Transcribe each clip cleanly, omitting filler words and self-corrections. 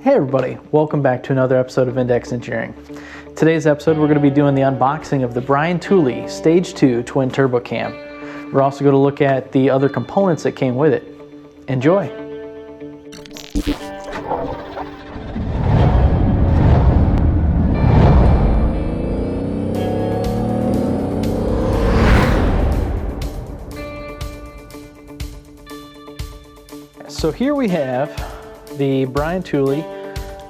Hey everybody, welcome back to another episode of Index Engineering. Today's episode we're going to be doing the unboxing of the Tooley Stage 2 Twin Turbo Cam. We're also going to look at the other components that came with it. Enjoy! So here we have the Tooley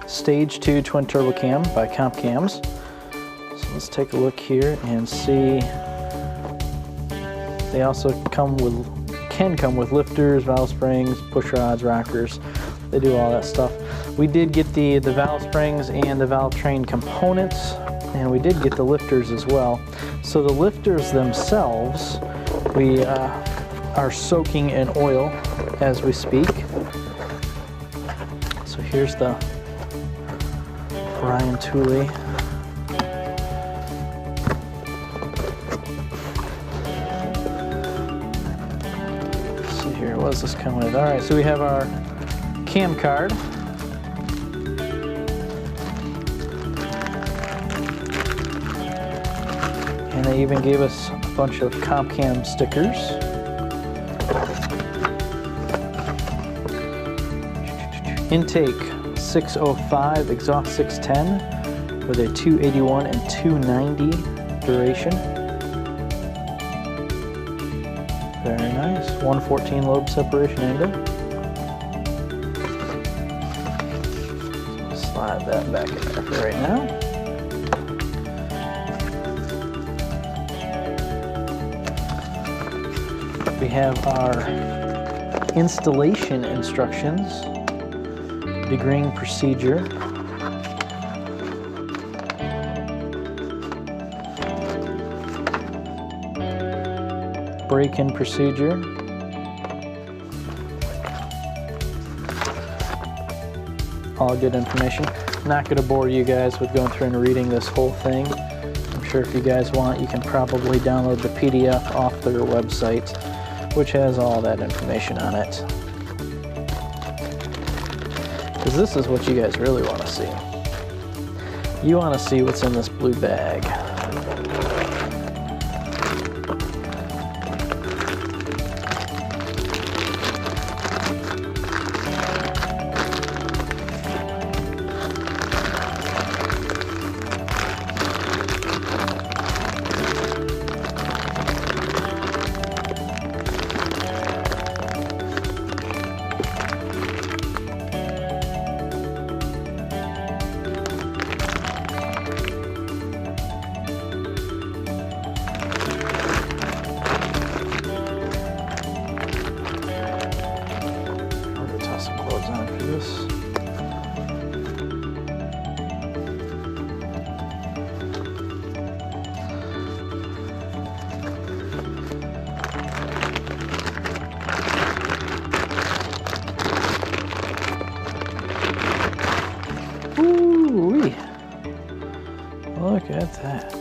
Stage 2 Twin Turbo Cam by Camshaft. So let's take a look here and see. They also can come with lifters, valve springs, push rods, rockers. They do all that stuff. We did get the valve springs and the valve train components, and we did get the lifters as well. So the lifters themselves, we are soaking in oil as we speak. So here's the Tooley. Let's see here, what does this come with? Alright, so we have our cam card. And they even gave us a bunch of Camshaft stickers. Intake 605, exhaust 610 with a 281 and 290 duration. Very nice. 114 lobe separation angle. Slide that back in there for right now. We have our installation instructions. Degreeing procedure, break-in procedure, all good information. Not going to bore you guys with going through and reading this whole thing. I'm sure if you guys want, you can probably download the PDF off their website, which has all that information on it. Because this is what you guys really want to see. You want to see what's in this blue bag. Ooh-wee. Look at that.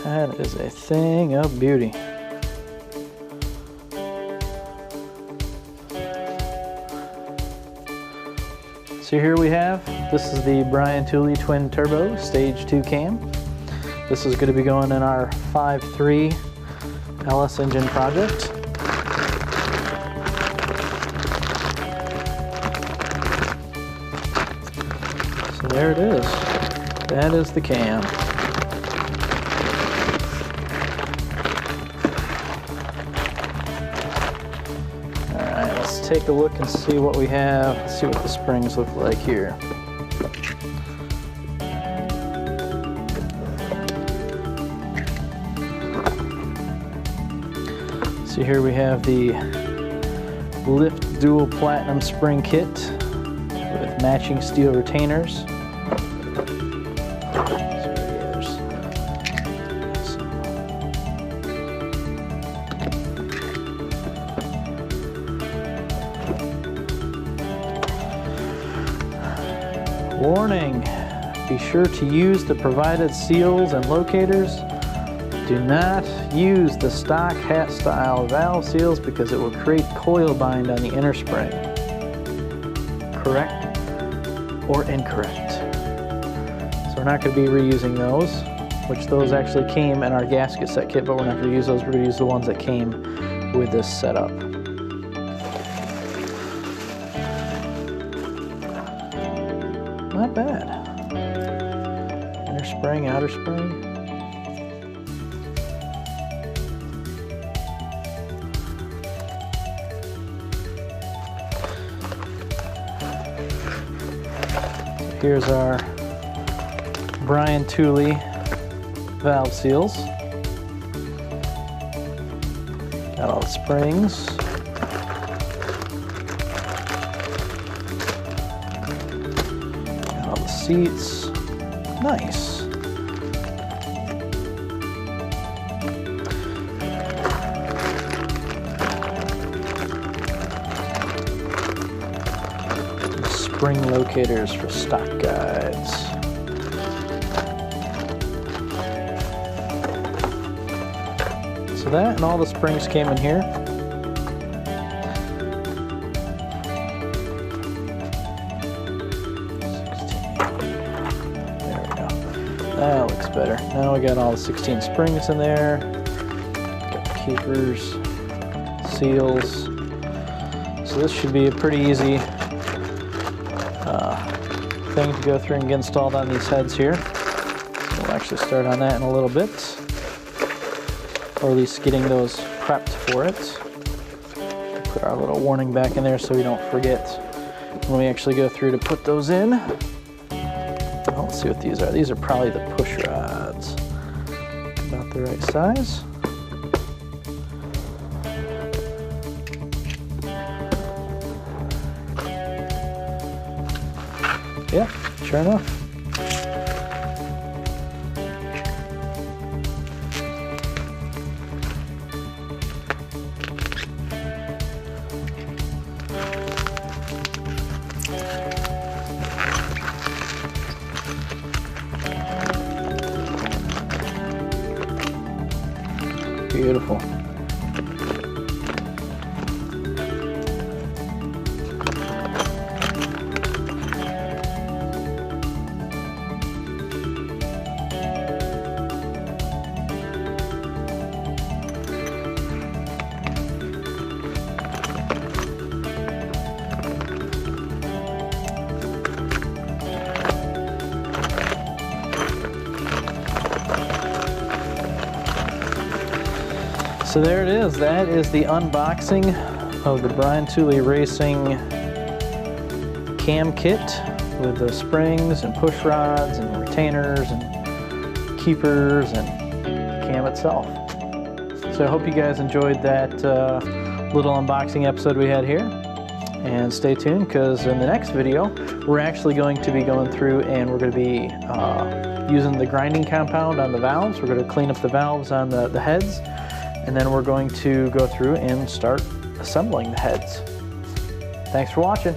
That is a thing of beauty. So here we have, this is the Tooley Twin Turbo Stage 2 Cam. This is going to be going in our 5.3 LS engine project. So there it is. That is the cam. Alright, let's take a look and see what we have. Let's see what the springs look like here. So here we have the Lift Dual Platinum Spring Kit with matching steel retainers. Warning, be sure to use the provided seals and locators. Do not use the stock hat style valve seals because it will create coil bind on the inner spring. correct or incorrect. So we're not going to be reusing those, which those actually came in our gasket set kit, but we're not going to use those. We're going to use the ones that came with this setup. Not bad. Inner spring, outer spring. Here's our Brian Tooley valve seals. Got all the springs. Got all the seats. Nice. Spring locators for stock guides. So that and all the springs came in here. There we go. That looks better. Now we got all the 16 springs in there. Got the keepers, seals. So this should be a pretty easy thing to go through and get installed on these heads here. So we'll actually start on that in a little bit, or at least getting those prepped for it. Put our little warning back in there so we don't forget when we actually go through to put those in. Well, let's see what these are. These are probably the push rods. About the right size. Yeah, sure enough. Beautiful. So there it is. That is the unboxing of the Brian Tooley Racing cam kit with the springs and push rods and retainers and keepers and the cam itself. So I hope you guys enjoyed that little unboxing episode we had here. And stay tuned, because in the next video we're actually going to be going through and we're going to be using the grinding compound on the valves. We're going to clean up the valves on the heads. And then we're going to go through and start assembling the heads. Thanks for watching.